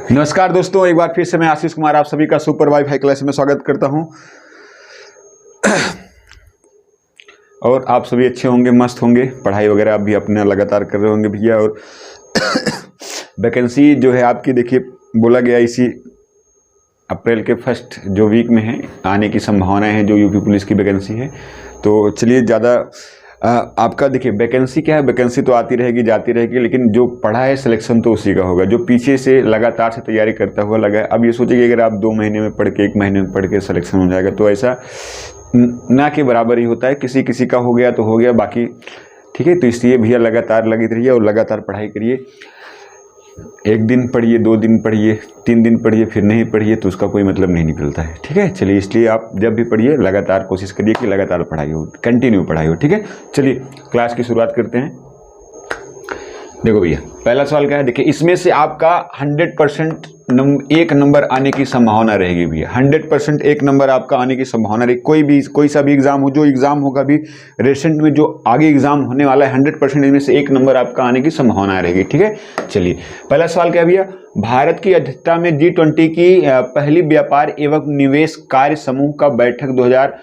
नमस्कार दोस्तों, एक बार फिर से मैं आशीष कुमार आप सभी का सुपर वाईफाई क्लास में स्वागत करता हूं। और आप सभी अच्छे होंगे, मस्त होंगे, पढ़ाई वगैरह आप भी अपने लगातार कर रहे होंगे भैया। और वैकेंसी जो है आपकी, देखिए बोला गया इसी अप्रैल के फर्स्ट जो वीक में है आने की संभावनाएं हैं, जो यूपी पुलिस की वैकेंसी है। तो चलिए ज़्यादा आपका देखिए वैकेंसी क्या है, वैकेंसी तो आती रहेगी जाती रहेगी, लेकिन जो पढ़ा है सिलेक्शन तो उसी का होगा जो पीछे से लगातार से तैयारी करता हुआ लगा है। अब ये सोचिए अगर आप 2 महीने में पढ़ के 1 महीने में पढ़ के सिलेक्शन हो जाएगा तो ऐसा ना के बराबर ही होता है। किसी किसी का हो गया तो हो गया, बाकी ठीक है। तो इसलिए भैया लगातार लगे रहिए और लगातार पढ़ाई करिए। 1 दिन पढ़िए, 2 दिन पढ़िए, 3 दिन पढ़िए, फिर नहीं पढ़िए तो उसका कोई मतलब नहीं निकलता है, ठीक है। चलिए इसलिए आप जब भी पढ़िए लगातार कोशिश करिए कि लगातार पढ़ाई हो, कंटिन्यू पढ़ाई हो, ठीक है। चलिए क्लास की शुरुआत करते हैं। देखो भैया पहला सवाल क्या है, देखिए इसमें से आपका 100% 1 नंबर आने की संभावना रहेगी भैया। 100% 1 नंबर आपका आने की संभावना रहेगी। कोई सा भी एग्जाम हो, जो एग्जाम होगा भी रिसेंट में, जो आगे एग्जाम होने वाला है, 100% इनमें से 1 नंबर आपका आने की संभावना रहेगी, ठीक है। चलिए पहला सवाल क्या है भैया, भारत की अध्यक्षता में G20 की पहली व्यापार एवं निवेश कार्य समूह का बैठक 2000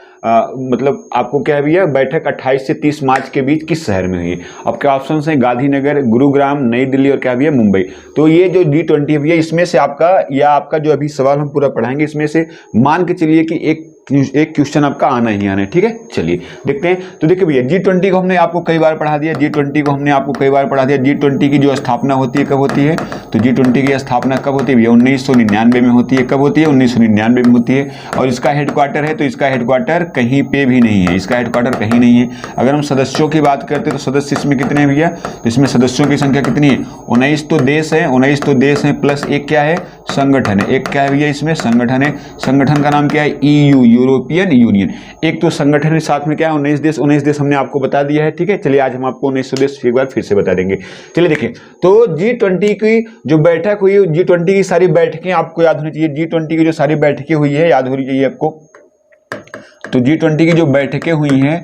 मतलब आपको क्या है भैया, बैठक 28 से 30 मार्च के बीच किस शहर में हुई? आपके ऑप्शन हैं गांधीनगर, गुरुग्राम, नई दिल्ली और क्या भैया मुंबई। तो ये जो G20 है भैया, इसमें से आपका जो अभी सवाल हम पूरा पढ़ाएंगे, इसमें से मान के चलिए कि एक क्वेश्चन आपका आना ही आना है, ठीक है। चलिए देखते हैं। तो देखिए भैया G20 को हमने आपको कई बार पढ़ा दिया, G20 को हमने आपको कई बार पढ़ा दिया। G20 की जो स्थापना होती है कब होती है, तो G20 की स्थापना कब होती है भैया, 1999 में होती है। कब होती है, 1999 में होती है। और इसका हेडक्वार्टर है, तो इसका हेडक्वार्टर कहीं पे भी नहीं है, इसका हेडक्वार्टर कहीं नहीं है। अगर हम सदस्यों की बात करते हैं तो सदस्य इसमें कितने हैं भैया, तो इसमें सदस्यों की संख्या कितनी है, 19 तो देश है, 19 तो देश है, प्लस एक क्या है, संगठन है। एक क्या है भैया, इसमें संगठन है। संगठन का नाम क्या है, EU, यूरोपियन यूनियन। एक तो संगठन के साथ में क्या है 19 देश हमने आपको बता दिया है, ठीक है। चलिए आज हम आपको 19 देश एक बार फिर से बता देंगे। चलिए देखिए, तो G20 की जो बैठक हुई, G20 की सारी बैठकें आपको याद होनी चाहिए। G20 की जो सारी बैठकें हुई है याद होनी चाहिए आपको। तो G20 की जो बैठकें हुई हैं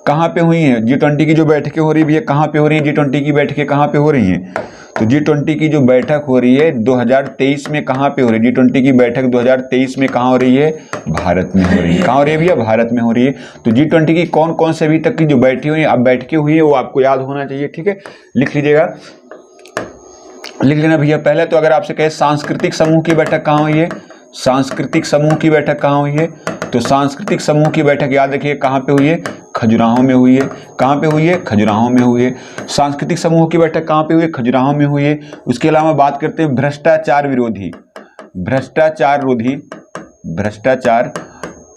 कहाँ पे हुई हैं, G20 की जो बैठकें हो रही है कहाँ पे हो रही है, G20 की बैठकें कहाँ पे हो रही हैं, तो G20 की जो बैठक हो रही है 2023 में कहाँ पे हो रही है, G20 की बैठक 2023 में कहाँ हो रही है, भारत में हो रही है। कहाँ हो रही है भैया, भारत में हो रही है। तो G20 की कौन कौन से अभी तक की जो बैठी हुई है, अब बैठकें हुई है, वो आपको याद होना चाहिए, ठीक है। लिख लीजिएगा, लिख लेना भैया। पहले तो अगर आपसे कहे सांस्कृतिक समूह की बैठक कहाँ हुई है, सांस्कृतिक समूह की बैठक कहाँ हुई है, तो सांस्कृतिक समूह की बैठक याद रखिए कहाँ पे हुई है, खजुराहो में हुई है। कहाँ पे हुई है, खजुराहो में हुई है। सांस्कृतिक समूह की बैठक कहाँ पे हुई है, खजुराहो में हुई है। उसके अलावा बात करते हैं भ्रष्टाचार विरोधी, भ्रष्टाचार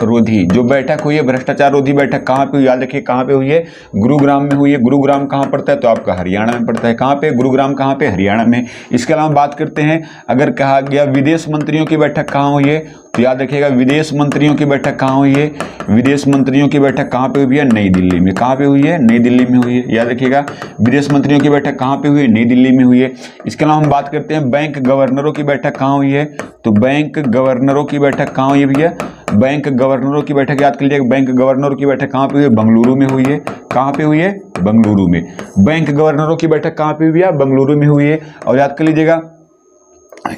रोधी जो बैठक हुई है, भ्रष्टाचार रोधी बैठक कहाँ पे हुई, याद रखिए कहाँ पे हुई है, गुरुग्राम में हुई है। गुरुग्राम कहाँ पड़ता है, तो आपका हरियाणा में पड़ता है। कहाँ पे, गुरुग्राम कहाँ पे, हरियाणा में। इसके अलावा बात करते हैं, अगर कहा गया विदेश मंत्रियों की बैठक कहाँ हुई है, तो याद रखिएगा विदेश मंत्रियों की बैठक कहाँ हुई है, विदेश मंत्रियों की बैठक कहाँ पे हुई है, नई दिल्ली में। कहाँ पे हुई है, नई दिल्ली में हुई है। याद रखिएगा विदेश मंत्रियों की बैठक कहाँ पे हुई है, नई दिल्ली में हुई है। इसके अलावा हम बात करते हैं बैंक गवर्नरों की बैठक कहाँ हुई है, तो बैंक गवर्नरों की बैठक कहाँ हुई है भैया, बैंक गवर्नरों की बैठक याद कर लीजिएगा। बैंक गवर्नरों की बैठक कहाँ पे हुई है, बेंगलुरु में हुई है। कहाँ पे हुई है, बेंगलुरु में। बैंक गवर्नरों की बैठक कहाँ पे हुई है, बेंगलुरु में हुई है। और याद कर लीजिएगा,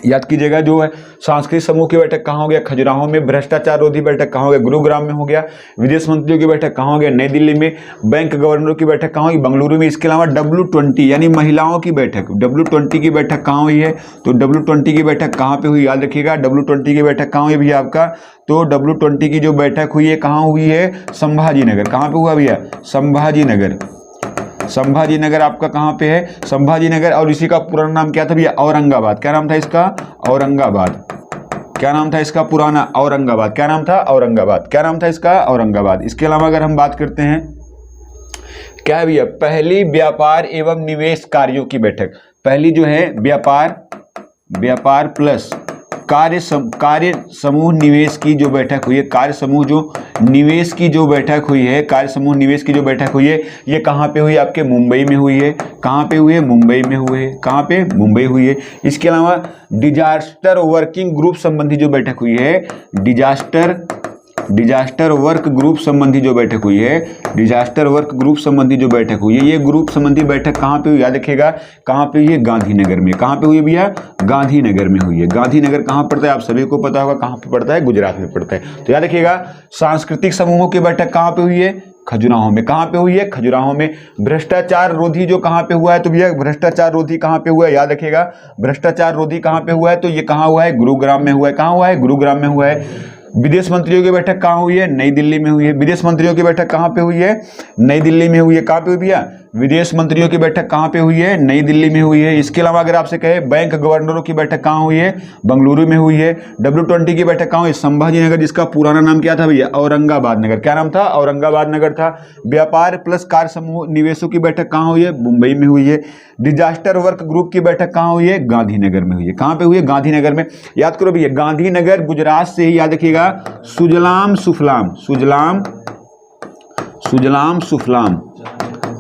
याद कीजिएगा जो है सांस्कृतिक समूह की बैठक कहाँ हो गया, खजुराहो में। भ्रष्टाचार रोधी बैठक कहाँ हो गया, गुरुग्राम में हो गया। विदेश मंत्रियों की बैठक कहाँ हो गया, नई दिल्ली में। बैंक गवर्नरों की बैठक कहाँ हुई, बेंगलुरु में। इसके अलावा W20 यानी महिलाओं की बैठक, W20 की बैठक कहाँ हुई है, तो W20 की बैठक कहाँ पे हुई, याद रखिएगा W20 की बैठक कहाँ हुई भैया आपका, तो W20 की जो बैठक हुई है कहाँ हुई है, संभाजीनगर। कहाँ पे हुआ भैया, संभाजीनगर। संभाजीनगर आपका कहाँ पे है, संभाजीनगर। और इसी का पुराना नाम क्या था भैया, औरंगाबाद। क्या नाम था इसका, औरंगाबाद। क्या नाम था इसका पुराना, औरंगाबाद। क्या नाम था, औरंगाबाद। क्या नाम था इसका, औरंगाबाद। इसके अलावा अगर हम बात करते हैं, क्या है भैया, पहली व्यापार एवं निवेश कार्यों की बैठक। पहली जो है व्यापार प्लस कार्य समूह निवेश की जो बैठक हुई है, कार्य समूह जो निवेश की जो बैठक हुई है, कार्य समूह निवेश की जो बैठक हुई है, ये कहाँ पे हुई है, आपके मुंबई में हुई है। कहाँ पे हुई है, मुंबई में हुई है। कहाँ पे, मुंबई हुई है। इसके अलावा डिजास्टर वर्किंग ग्रुप संबंधी जो बैठक हुई है, डिजास्टर डिजास्टर वर्क ग्रुप संबंधी जो बैठक हुई है, डिजास्टर वर्क ग्रुप संबंधी जो बैठक हुई है, ये ग्रुप संबंधी बैठक कहाँ पे हुई, याद रखिएगा कहाँ पे हुई है, गांधीनगर में। कहाँ पे हुई है भैया, गांधीनगर में हुई है। गांधीनगर कहाँ पड़ता है, आप सभी को पता होगा कहाँ पे पड़ता है, गुजरात में पड़ता है। तो याद रखिएगा सांस्कृतिक समूहों की बैठक कहाँ पे हुई है, खजुराहो में। कहाँ पे हुई है, खजुराहो में। भ्रष्टाचार रोधी जो कहाँ पे हुआ है, तो भैया भ्रष्टाचार रोधी कहाँ पे हुआ है, याद रखिएगा भ्रष्टाचार रोधी कहाँ पे हुआ है, तो ये कहाँ हुआ है, गुरुग्राम में हुआ है। कहाँ हुआ है, गुरुग्राम में हुआ है। विदेश मंत्रियों की बैठक कहाँ हुई है, नई दिल्ली में हुई है। विदेश मंत्रियों की बैठक कहाँ पे हुई है, नई दिल्ली में हुई है। कहाँ पे हुई भैया, विदेश मंत्रियों की बैठक कहाँ पे हुई है, नई दिल्ली में हुई है। इसके अलावा अगर आपसे कहे बैंक गवर्नरों की बैठक कहाँ हुई है, बेंगलुरु में हुई है। W20 की बैठक कहाँ हुई, संभाजी नगर, जिसका पुराना नाम क्या था भैया, औरंगाबाद नगर। क्या नाम था, औरंगाबाद नगर था। व्यापार प्लस कार्य समूह निवेशों की बैठक कहाँ हुई है, मुंबई में हुई है। डिजास्टर वर्क ग्रुप की बैठक कहाँ हुई है, गांधीनगर में हुई है। कहाँ पे हुई है, गांधीनगर में। याद करो भैया, गांधीनगर गुजरात से ही, याद रखिएगा सुजलाम सुफलाम, सुजलाम सुजलाम सुफलाम,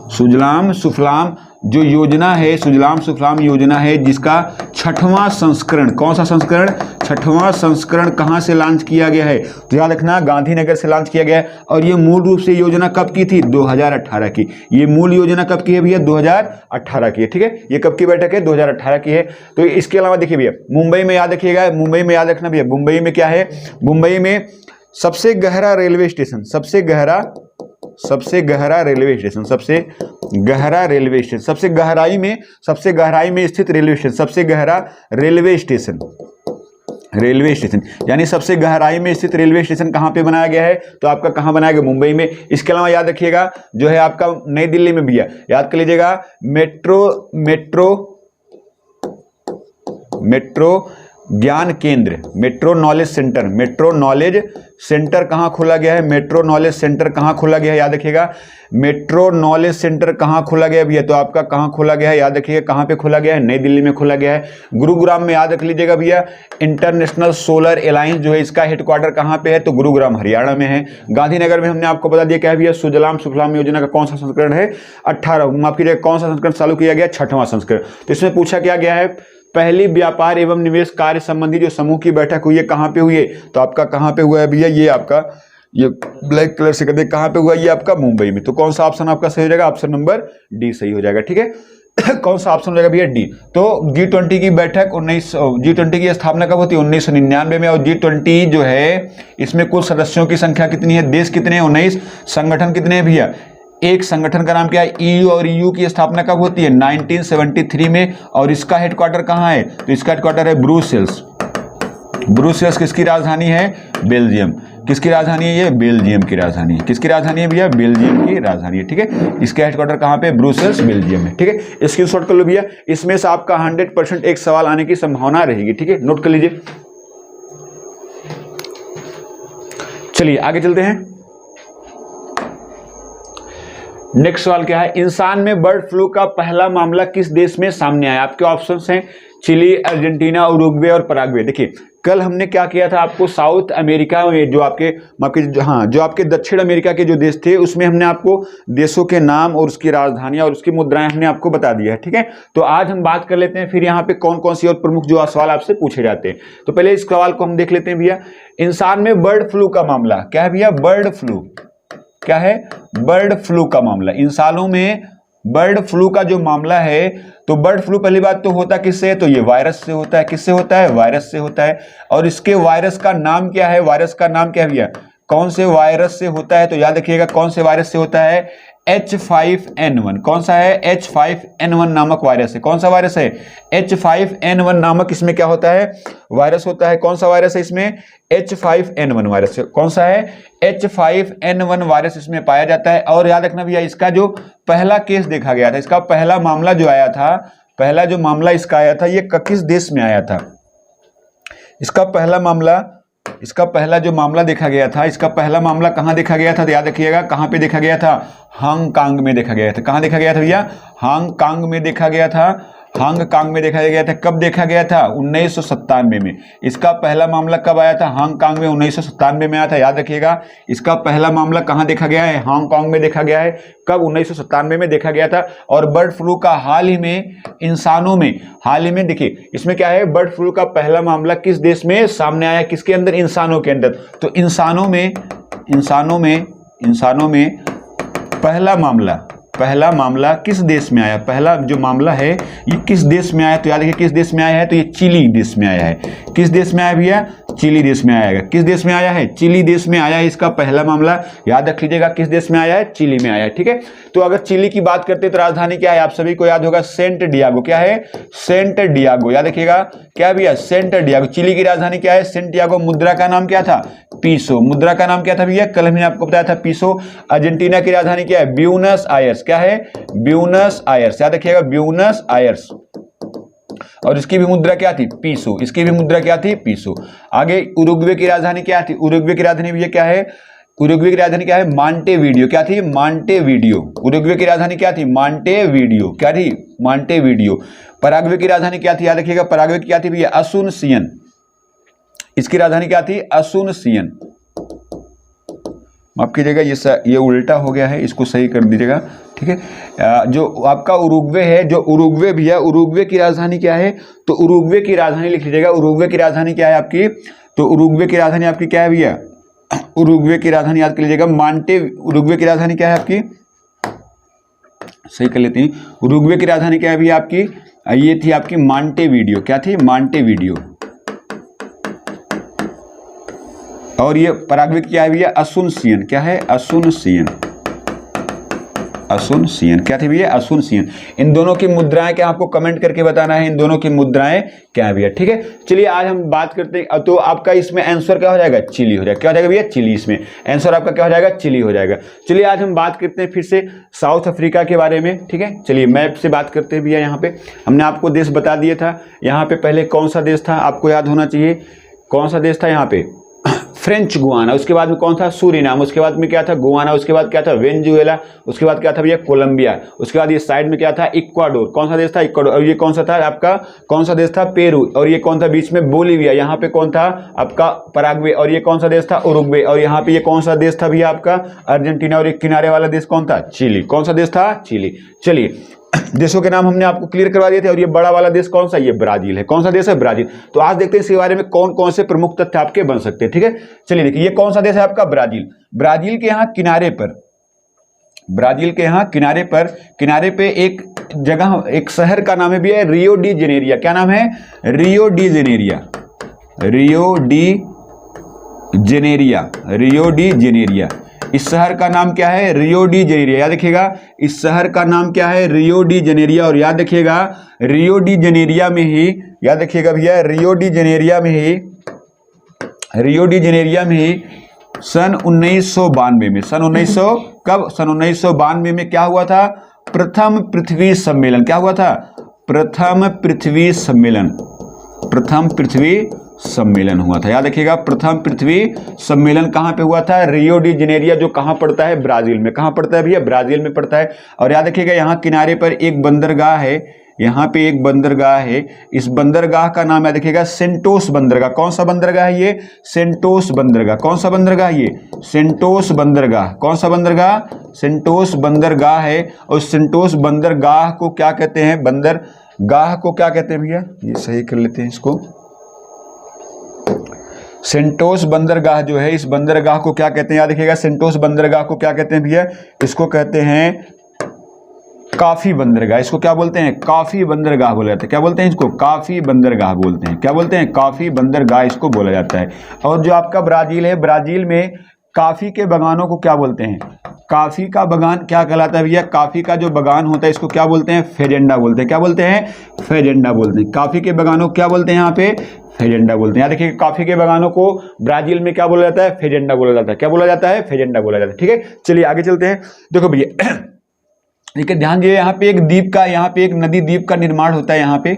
सुजलाम सुफलाम जो योजना है, सुजलाम सुफलाम योजना है, जिसका 6वां संस्करण, कौन सा संस्करण, 6वां संस्करण कहां से लॉन्च किया गया है, तो याद रखना गांधीनगर से लॉन्च किया गया है। और ये मूल रूप से योजना कब की थी, 2018 की। ये मूल योजना कब की है भैया, 2018 की है। ठीक है, ये कब की बैठक है, 2018 की है। तो इसके अलावा देखिए भैया, मुंबई में याद रखिएगा, मुंबई में याद रखना भैया, मुंबई में क्या है, मुंबई में सबसे गहरा रेलवे स्टेशन, सबसे गहरा रेलवे स्टेशन, सबसे गहरा रेलवे स्टेशन, सबसे गहराई में स्थित रेलवे स्टेशन, सबसे गहरा रेलवे स्टेशन, रेलवे स्टेशन यानी सबसे गहराई में स्थित रेलवे स्टेशन कहाँ पे बनाया गया है, तो आपका कहाँ बनाया गया, मुंबई में। इसके अलावा याद रखिएगा जो है आपका नई दिल्ली में भी है, याद कर लीजिएगा मेट्रो ज्ञान केंद्र, मेट्रो नॉलेज सेंटर कहाँ खोला गया है, मेट्रो नॉलेज सेंटर कहाँ खोला गया है, याद रखिएगा मेट्रो नॉलेज सेंटर कहाँ खोला गया है भैया, तो आपका कहाँ खोला गया है, याद रखिएगा कहाँ पे खोला गया है, नई दिल्ली में खोला गया है। गुरुग्राम में याद रख लीजिएगा भैया, इंटरनेशनल सोलर अलायंस जो है इसका हेडक्वार्टर कहाँ पे है, तो गुरुग्राम हरियाणा में है। गांधीनगर में हमने आपको बता दिया क्या है भैया, सुजलाम सुफलाम योजना का कौन सा संस्करण है, 18, माफ कीजिएगा कौन सा संस्करण चालू किया गया, 6वां संस्करण। तो इसमें पूछा क्या गया है, पहली व्यापार एवं निवेश कार्य संबंधी जो समूह की बैठक हुई है कहाँ पे हुई है, तो आपका कहाँ पे हुआ है भैया, ये आपका ये ब्लैक कलर से कहते कहाँ पे हुआ, ये आपका मुंबई में। तो कौन सा ऑप्शन आपका सही हो जाएगा, ऑप्शन नंबर डी सही हो जाएगा। ठीक है कौन सा ऑप्शन हो जाएगा भैया, डी। तो G20 की बैठक G20 की स्थापना कब होती है, 1999 में। और G20 जो है इसमें कुल सदस्यों की संख्या कितनी है, देश कितने हैं, 19। संगठन कितने हैं भैया, एक संगठन का नाम क्या है, EU। और EU की स्थापना कब होती है, 1973 में। और इसका हेडक्वार्टर कहाँ है, तो इसका हेडक्वार्टर है ब्रुसेल्स। ब्रुसेल्स किसकी राजधानी है, बेल्जियम। किसकी राजधानी है, ये बेल्जियम की राजधानी है। किसकी राजधानी है भैया, बेल्जियम की राजधानी है। ठीक है, इसका हेडक्वार्टर कहाँ पे, ब्रुसेल्स बेल्जियम में। ठीक है, स्क्रीनशॉट कर लो भैया, इसमें से आपका 100% एक सवाल आने की संभावना रहेगी। ठीक है, नोट कर लीजिए। चलिए आगे चलते हैं। नेक्स्ट सवाल क्या है, इंसान में बर्ड फ्लू का पहला मामला किस देश में सामने आया। आपके ऑप्शंस हैं चिली, अर्जेंटीना, उरुग्वे और पराग्वे। देखिए कल हमने क्या किया था, आपको साउथ अमेरिका में जो आपके दक्षिण अमेरिका के जो देश थे उसमें हमने आपको देशों के नाम और उसकी राजधानियां और उसकी मुद्राएं हमने आपको बता दिया है। ठीक है, तो आज हम बात कर लेते हैं फिर यहाँ पे कौन कौन सी और प्रमुख जो सवाल आपसे पूछे जाते हैं। तो पहले इस सवाल को हम देख लेते हैं भैया, इंसान में बर्ड फ्लू का मामला क्या है भैया, बर्ड फ्लू क्या है, बर्ड फ्लू का मामला। इंसानों में बर्ड फ्लू का जो मामला है, तो बर्ड फ्लू पहली बात तो होता किससे है, तो ये वायरस से होता है। किससे होता है, वायरस से होता है। और इसके वायरस का नाम क्या है, वायरस का नाम क्या है भैया, कौन से वायरस से होता है, तो याद रखिएगा कौन से वायरस से होता है, H5N1। कौन सा है, H5N1 नामक वायरस है। कौन सा वायरस है, H5N1 नामक इसमें क्या होता है, वायरस होता है। कौन सा वायरस है इसमें, H5N1 वायरस। कौन सा है, H5N1 वायरस इसमें पाया जाता है। और याद रखना भैया, इसका जो पहला केस देखा गया था, इसका पहला मामला जो आया था, पहला जो मामला इसका आया था, ये किस देश में आया था, इसका पहला जो मामला देखा गया था, इसका पहला मामला कहां देखा गया था, तो याद रखिएगा कहां पे देखा गया था, हांगकांग में देखा गया था। कहां देखा गया था भैया, हांगकांग में देखा गया था। हांगकांग में देखा गया था। कब देखा गया था, 1997 में। इसका पहला मामला कब आया था, हांगकांग में 1997 में आया था। याद रखिएगा इसका पहला मामला कहां देखा गया है, हांगकांग में देखा गया है। कब, 1997 में देखा गया था। और बर्ड फ्लू का हाल ही में इंसानों में, हाल ही में देखिए इसमें क्या है, बर्ड फ्लू का पहला मामला किस देश में सामने आया, किसके अंदर, इंसानों के अंदर। तो इंसानों में इंसानों में पहला मामला किस देश में आया? पहला जो मामला है ये किस देश में आया? तो याद रखिए किस देश में आया है, तो ये चिली देश में आया है। किस देश में आया भैया? चिली देश में आया है। किस देश में आया है? चिली देश में आया है। इसका पहला मामला याद रख लीजिएगा, किस देश में आया है? चिली में आया है। ठीक है, तो अगर चिली की बात करते हैं तो राजधानी क्या है? आप सभी को याद होगा सेंट डियागो। क्या है? Saint Diego. याद रखिएगा क्या भैया? Saint Diego. चिली की राजधानी क्या है? Saint Diego. मुद्रा का नाम क्या था? पीसो। मुद्रा का नाम क्या था भैया? कल हमने आपको बताया था पीसो। अर्जेंटीना की राजधानी क्या है? Buenos Aires. क्या है? Buenos Aires. याद रखिएगा ब्यूनस आयर्स। और इसकी भी मुद्रा क्या थी? पीसो। इसकी भी मुद्रा क्या थी? पीसो। आगे उरुग्वे की राजधानी क्या थी? उरुग्वे की राजधानी भैया क्या है? उरुग्वे की राजधानी क्या है? मांटेवीडियो। क्या थी? मांटेवीडियो। उरुग्वे की राजधानी क्या थी? मांटेवीडियो। क्या थी? मांटेवीडियो। पराग्वे की राजधानी क्या थी? याद रखिएगा पराग्वे की क्या थी भैया? असुनसियन। इसकी राजधानी क्या थी? असुनसियन। माफ कीजिएगा ये उल्टा हो गया है, इसको सही कर दीजिएगा। ठीक है, जो आपका उरुग्वे है, जो उरुग्वे भैया, उरुग्वे की राजधानी क्या है? तो उरुग्वे की राजधानी लिख लीजिएगा। उरुग्वे की राजधानी क्या है आपकी? तो उरुग्वे की राजधानी आपकी क्या है भैया? उरुग्वे की राजधानी याद कर लीजिएगा उरुग्वे की राजधानी क्या है आपकी? सही कर लेते हैं। उरुग्वे की राजधानी क्या है भैया आपकी? ये थी आपकी मांटेवीडियो। क्या थी? मांटेवीडियो। और ये पराग्वे की क्या है भैया? असुनसियन। क्या है? असुनसियन। असुनसियन। क्या थी भैया? असुनसियन। इन दोनों की मुद्राएं क्या आपको कमेंट करके बताना है, इन दोनों की मुद्राएं क्या है भैया। ठीक है, चलिए आज हम बात करते हैं। तो आपका इसमें आंसर क्या हो जाएगा? चिली हो जाएगा। क्या हो जाएगा भैया? चिली। इसमें आंसर आपका क्या हो जाएगा? चिली हो जाएगा। चलिए आज हम बात करते हैं फिर से साउथ अफ्रीका के बारे में। ठीक है, चलिए मैप से बात करते हैं भैया। यहाँ पे हमने आपको देश बता दिया था। यहाँ पे पहले कौन सा देश था आपको याद होना चाहिए। कौन सा देश था यहाँ पे? French Guana. उसके बाद में कौन था? सूरीनाम। उसके बाद में क्या था? गुआना। उसके बाद क्या था? वेनेजुएला। उसके बाद क्या था भैया? कोलंबिया। उसके बाद ये साइड में क्या था? इक्वाडोर। कौन सा देश था? इक्वाडोर। और ये कौन सा था आपका? कौन सा देश था? पेरू। और ये कौन था बीच में? बोलीविया। यहाँ पे कौन था आपका? पराग्वे। और ये कौन सा देश था? उरुग्वे। और यहाँ पे ये कौन सा देश था भैया आपका? अर्जेंटीना। और एक किनारे वाला देश कौन था? चिली। कौन सा देश था? चिली। चलिए देशों के नाम हमने आपको क्लियर करवा दिए थे। और ये बड़ा वाला देश कौन सा? ये ब्राजील है। कौन सा देश है? ब्राजील। तो आज देखते हैं इसके बारे में कौन कौन से प्रमुख तथ्य आपके बन सकते हैं। ठीक है, चलिए देखिए ये कौन सा देश है आपका? ब्राजील। ब्राजील के यहाँ किनारे पर, ब्राजील के यहाँ किनारे पे एक जगह, एक शहर का नाम है भी है रियो डी जेनेरिया। क्या नाम है? Rio de Janeiro. Rio de Janeiro. Rio de Janeiro. इस शहर का नाम क्या है? Rio de Janeiro. याद रखिएगा इस शहर का नाम क्या है? Rio de Janeiro. और याद रखिएगा रियो डी जेनेरिया में ही, याद रखिएगा भैया रियो डी जेनेरिया में ही सन 1992 में, सन 1900 कब? सन 1992 में क्या हुआ था? प्रथम पृथ्वी सम्मेलन। क्या हुआ था? प्रथम पृथ्वी सम्मेलन। प्रथम पृथ्वी सम्मेलन हुआ था। याद रखिएगा प्रथम पृथ्वी सम्मेलन कहां पे हुआ था? रियो डी जेनेरिया, जो कहां पड़ता है? ब्राजील में। कहां पड़ता है भैया? ब्राजील में पड़ता है। और याद रखिएगा यहां किनारे पर एक बंदरगाह है। यहाँ पे एक बंदरगाह है। इस बंदरगाह का नाम याद रखिएगा सेंटोस बंदरगाह। कौन सा बंदरगाह है ये? सेंटोस बंदरगाह। कौन सा बंदरगाह ये? सेंटोस बंदरगाह। कौन सा बंदरगाह? सेंटोस बंदरगाह है। और सेंटोस बंदरगाह को क्या कहते हैं? बंदरगाह को क्या कहते हैं भैया? ये सही कर लेते हैं इसको। सेंटोस बंदरगाह जो है, इस बंदरगाह को क्या कहते हैं? याद रखिएगा सेंटोस बंदरगाह को क्या कहते हैं भैया? इसको कहते हैं काफी बंदरगाह। इसको क्या बोलते हैं? काफी बंदरगाह बोला जाता है। क्या बोलते हैं इसको? काफी बंदरगाह बोलते हैं। क्या बोलते हैं? काफी बंदरगाह इसको बोला जाता है। और जो आपका ब्राजील है, ब्राजील में काफी के बगानों को क्या बोलते हैं? काफी का बगान क्या कहलाता है भैया? काफी का जो बगान होता है इसको क्या बोलते हैं? फेजेंडा बोलते हैं। क्या बोलते हैं? फेजेंडा बोलते हैं। काफी के बगानों को क्या बोलते हैं यहाँ पे? फेजेंडा बोलते हैं। याद रखिए काफी के बगानों को ब्राजील में क्या बोला जाता है? फेजेंडा बोला जाता है। क्या बोला जाता है? फेजेंडा बोला जाता है। ठीक है, चलिए आगे चलते हैं। देखो भैया देखिए ध्यान दीजिए, यहाँ पे एक द्वीप का, यहाँ पे एक नदी द्वीप का निर्माण होता है। यहाँ पे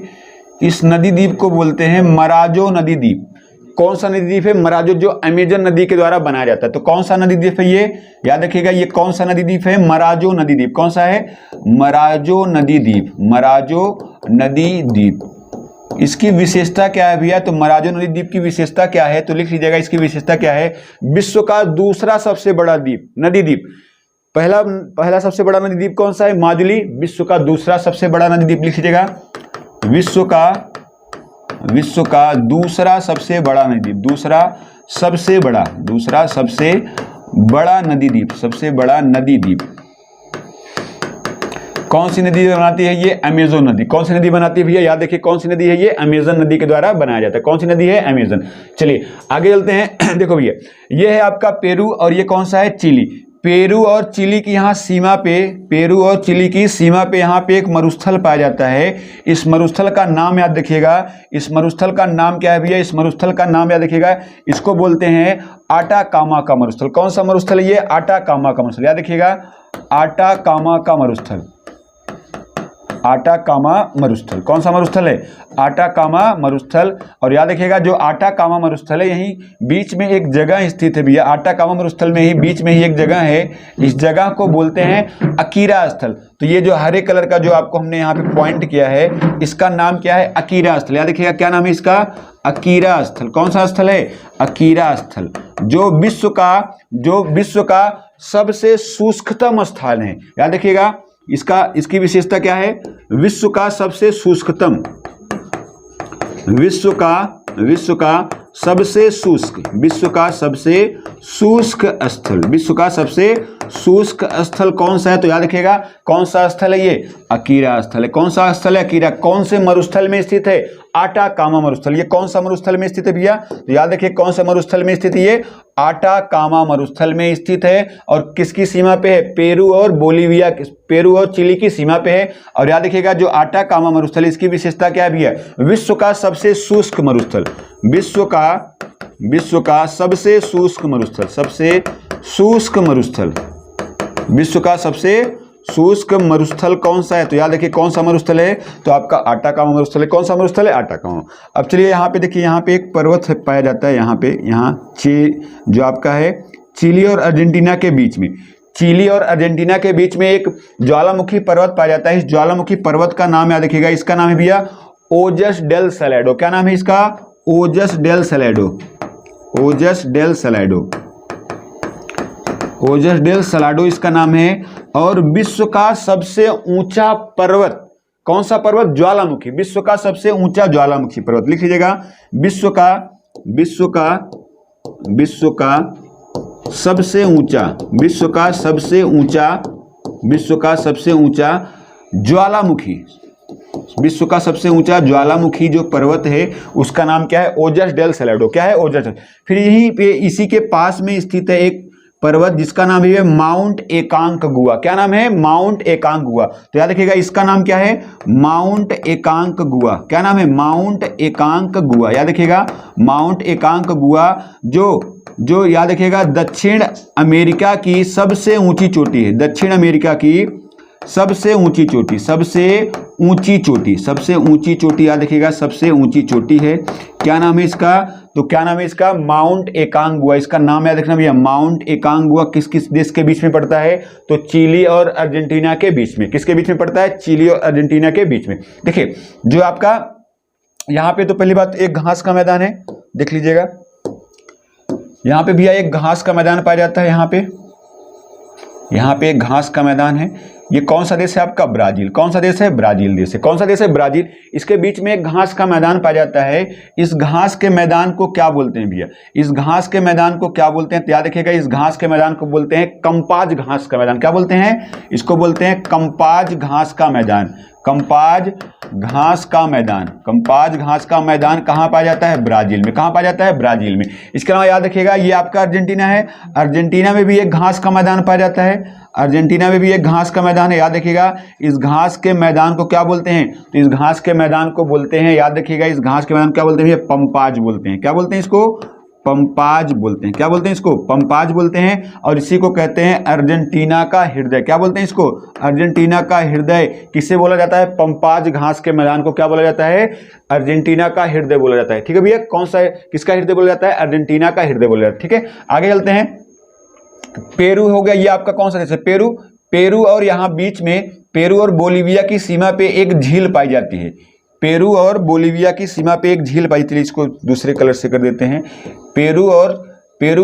इस नदी द्वीप को बोलते हैं मराजो नदी द्वीप। कौन सा नदी द्वीप है? मराजो, जो अमेजन नदी के द्वारा बनाया जाता है। तो कौन सा नदी द्वीप है ये? याद रखिएगा ये कौन सा नदी द्वीप है? मराजो नदी द्वीप। कौन सा है? मराजो नदी द्वीप। मराजो नदी द्वीप। इसकी विशेषता क्या है भैया? तो मराजो नदी द्वीप की विशेषता क्या है? तो लिख लीजिएगा इसकी विशेषता क्या है? विश्व का दूसरा सबसे बड़ा द्वीप, नदी द्वीप। पहला सबसे बड़ा नदी द्वीप कौन सा है? माजुली। विश्व का दूसरा सबसे बड़ा नदी द्वीप लिख लीजिएगा। विश्व का दूसरा सबसे बड़ा नदी द्वीप। दूसरा सबसे बड़ा नदी द्वीप, सबसे बड़ा नदी द्वीप कौन सी नदी बनाती है? ये अमेजन नदी। कौन सी नदी बनाती है भैया? याद देखिए कौन सी नदी है? ये अमेजन नदी के द्वारा बनाया जाता है। कौन सी नदी है? अमेजन। चलिए आगे चलते हैं। देखो भैया ये है आपका पेरू और ये कौन सा है? चिली। पेरू और चिली की यहाँ सीमा पे, पेरू और चिली की सीमा पे यहाँ पे एक मरुस्थल पाया जाता है। इस मरुस्थल का नाम याद रखिएगा। इस मरुस्थल का नाम क्या है भैया? इस मरुस्थल का नाम याद रखिएगा। इसको बोलते हैं आटाकामा का मरुस्थल। कौन सा मरुस्थल है ये? आटाकामा का मरुस्थल। याद रखिएगा आटाकामा का मरुस्थल। आटाकामा मरुस्थल। कौन सा मरुस्थल है? आटाकामा मरुस्थल। और याद रखिएगा जो आटाकामा मरुस्थल है यहीं बीच में एक जगह स्थित है भैया। आटाकामा मरुस्थल में ही बीच में ही एक जगह है, इस जगह को बोलते हैं अकीरा स्थल। तो ये जो हरे कलर का जो आपको हमने यहाँ पे पॉइंट किया है इसका नाम क्या है? अकीरा स्थल। याद रखिएगा क्या नाम है इसका? अकीरा स्थल। कौन सा स्थल है? अकीरा स्थल। जो विश्व का सबसे शुष्कतम स्थान है। याद रखिएगा इसकी विशेषता क्या है? विश्व का सबसे शुष्कतम, विश्व का सबसे शुष्क, विश्व का सबसे शुष्क स्थल, विश्व का सबसे शुष्क स्थल कौन सा है? तो याद रखिएगा कौन सा स्थल है ये? अकीरा स्थल है। कौन सा स्थल है? अकीरा। कौन से मरुस्थल में स्थित है? आटाकामा मरुस्थल। ये कौन सा मरुस्थल में स्थित है भैया? तो याद रखिए कौन सा मरुस्थल में स्थित है ये? आटाकामा मरुस्थल में स्थित है। और किसकी सीमा पे है? पेरू और बोलीविया, पेरू और चिली की सीमा पे है। और याद रखिएगा जो आटाकामा मरुस्थल इसकी विशेषता क्या है भैया? विश्व का सबसे शुष्क मरुस्थल, विश्व का सबसे शुष्क मरुस्थल, सबसे शुष्क मरुस्थल, विश्व का सबसे शुष्क मरुस्थल कौन सा है? तो याद रखिए कौन सा मरुस्थल है? तो आपका आटाकामा मरुस्थल है। कौन सा मरुस्थल है? आटाकामा। अब चलिए यहाँ पे देखिए, यहाँ पे एक पर्वत पाया जाता है। यहाँ पे जो आपका है चिली और अर्जेंटीना के बीच में, चिली और अर्जेंटीना के बीच में एक ज्वालामुखी पर्वत पाया जाता है। इस ज्वालामुखी पर्वत का नाम याद रखिएगा, इसका नाम है भैया ओजस डेल सैलाडो। क्या नाम है इसका? ओजस डेल सैलाडो, ओजस डेल सैलाडो, ओजस डेल सैलाडो इसका नाम है। और विश्व का सबसे ऊंचा पर्वत कौन सा पर्वत? ज्वालामुखी। विश्व का सबसे ऊंचा ज्वालामुखी पर्वत लिख लीजिएगा। विश्व का सबसे ऊंचा ज्वालामुखी, विश्व का सबसे ऊंचा ज्वालामुखी जो पर्वत है उसका नाम क्या है? ओजस डेल सैलाडो। क्या है? ओजस। फिर यहीं पे इसी के पास में स्थित है एक पर्वत जिसका नाम है माउंट एकांकगुआ। क्या नाम है? माउंट एकांकगुआ। तो याद रखिएगा इसका नाम क्या है? माउंट एकांकगुआ। क्या नाम है? माउंट एकांकगुआ। याद रखिएगा माउंट एकांकगुआ जो याद रखिएगा दक्षिण अमेरिका की सबसे ऊंची चोटी है। दक्षिण अमेरिका की सबसे ऊंची चोटी, सबसे ऊंची चोटी याद रखिएगा, सबसे ऊंची चोटी है। क्या नाम है इसका? तो क्या नाम है इसका? माउंट एकांगुआ। इसका नाम याद रखना भैया। माउंट एकांगुआ किस किस देश के बीच में पड़ता है? तो चिली और अर्जेंटीना के बीच में। किसके बीच में पड़ता है? चिली और अर्जेंटीना के बीच में। देखिए जो आपका यहाँ पे तो पहली बात एक घास का मैदान है, देख लीजिएगा। यहाँ पे भैया एक घास का मैदान पाया जाता है। यहाँ पे एक घास का मैदान है। ये कौन सा देश है आपका? ब्राजील। कौन सा देश है? ब्राजील देश है। कौन सा देश है? ब्राजील। इसके बीच में एक घास का मैदान पाया जाता है। इस घास के मैदान को क्या बोलते हैं भैया? इस घास के मैदान को क्या बोलते हैं? तो याद रखिएगा इस घास के मैदान को बोलते हैं कंपाज घास का मैदान। क्या बोलते हैं? इसको बोलते हैं कंपाज घास का मैदान। कंपाज घास का मैदान, कंपाज घास का मैदान कहाँ पाया जाता है? ब्राजील में। कहाँ पाया जाता है? ब्राजील में। इसके अलावा याद रखिएगा ये आपका अर्जेंटीना है। अर्जेंटीना में भी एक घास का मैदान पाया जाता है। अर्जेंटीना में भी एक घास का मैदान है। याद रखिएगा इस घास के मैदान को क्या बोलते हैं? तो इस घास के मैदान को बोलते हैं, याद रखिएगा इस घास के मैदान क्या बोलते हैं? पंपाज बोलते हैं। क्या बोलते हैं इसको? पंपाज बोलते हैं। क्या बोलते हैं इसको? पंपाज बोलते हैं। और इसी को कहते हैं अर्जेंटीना का हृदय। क्या बोलते हैं इसको? अर्जेंटीना का हृदय। किससे बोला जाता है? पंपाज घास के मैदान को क्या बोला जाता है? अर्जेंटीना का हृदय बोला जाता है। ठीक है भैया, कौन सा है? किसका हृदय बोला जाता है? अर्जेंटीना का हृदय बोला जाता है। ठीक है, आगे चलते हैं। पेरू हो गया, ये आपका कौन सा देश है? पेरू और यहाँ बीच में पेरू और बोलीविया की सीमा पे एक झील पाई जाती है। पेरू और बोलीविया की सीमा पे एक झील पाई जाती है। इसको दूसरे कलर से कर देते हैं। पेरू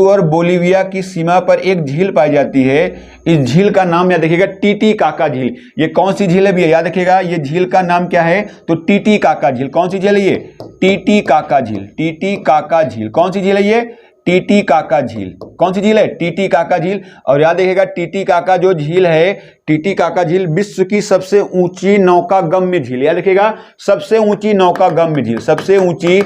और बोलीविया की सीमा पर एक झील पाई जाती है। इस झील का नाम याद रखिएगा टीटीकाका झील। ये कौन सी झील है भैया? याद रखिएगा ये झील का नाम क्या है? तो टीटीकाका झील। कौन सी झील है ये? टीटीकाका झील। टीटीकाका झील कौन सी झील है ये? टीटीकाका झील। कौन सी झील है? टीटीकाका झील। और याद रखिएगा टीटीकाका जो झील है, टीटीकाका झील विश्व की सबसे ऊंची नौकागम्य झील। याद रखिएगा सबसे ऊंची नौकागम्य झील, सबसे ऊंची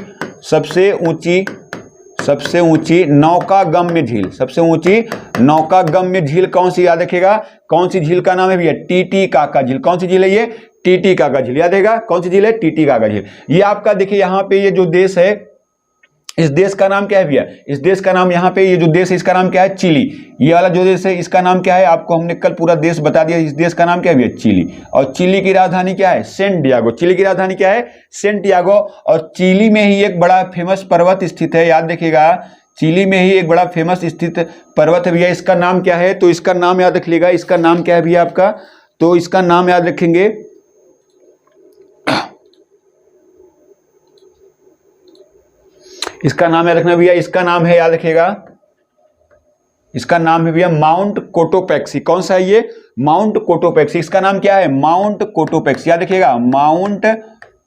नौकागम्य झील, सबसे ऊंची नौकागम्य झील कौन सी? याद रखिएगा कौन सी झील का नाम है भैया? टीटीकाका झील। कौन सी झील है ये? टीटीकाका झील। याद रखिएगा कौन सी झील है? टीटीकाका झील। ये आपका देखिए यहाँ पे ये जो देश है, इस देश का नाम क्या है भैया? इस देश का नाम, यहाँ पे ये जो देश है इसका नाम क्या है? चिली। ये वाला जो देश है इसका नाम क्या है? आपको हमने कल पूरा देश बता दिया। इस देश का नाम क्या है भैया? चिली। और चिली की राजधानी क्या है? Saint Diego. चिली की राजधानी क्या है? Saint Diego. और चिली में ही एक बड़ा फेमस पर्वत स्थित है। याद रखिएगा चिली में ही एक बड़ा फेमस स्थित पर्वत है भैया। इसका नाम क्या है? तो इसका नाम याद रख लीजिएगा। इसका नाम क्या है भैया आपका? तो इसका नाम याद रखेंगे, इसका नाम याद रखना भैया। इसका नाम है, याद रखिएगा, इसका नाम है भैया माउंट कोटोपैक्सी। कौन सा है ये? Mount Cotopaxi. इसका नाम क्या है? Mount Cotopaxi. याद रखिएगा माउंट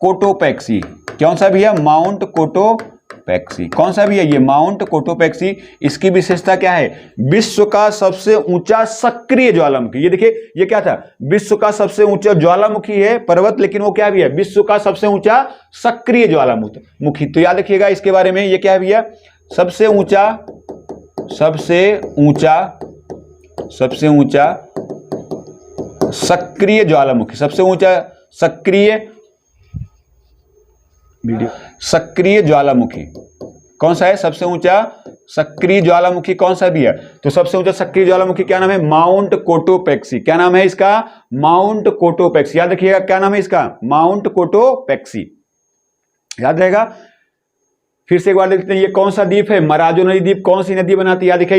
कोटोपैक्सी। कौन सा भैया? Mount Cotopaxi. कौन सा भैया? ये माउंट कोटोपैक्सी। इसकी विशेषता क्या है? विश्व का सबसे ऊंचा सक्रिय ज्वालामुखी। ये देखिए ये क्या था? विश्व का सबसे ऊंचा ज्वालामुखी है पर्वत, लेकिन वो क्या भी है? विश्व का सबसे ऊंचा सक्रिय ज्वालामुखी। तो याद रखिएगा इसके बारे में, ये क्या है भैया? सबसे ऊंचा सक्रिय ज्वालामुखी, सबसे ऊंचा सक्रिय ज्वालामुखी कौन सा है? सबसे ऊंचा सक्रिय ज्वालामुखी कौन सा भी है? तो सबसे ऊंचा सक्रिय ज्वालामुखी क्या नाम है? Mount Cotopaxi. क्या नाम है इसका? Mount Cotopaxi. याद रखिएगा क्या नाम है इसका? Mount Cotopaxi. याद रहेगा। फिर से एक बार देखते हैं, ये कौन सा द्वीप है? मराजो नदी द्वीप। कौन सी नदी बनाती है? याद रखिए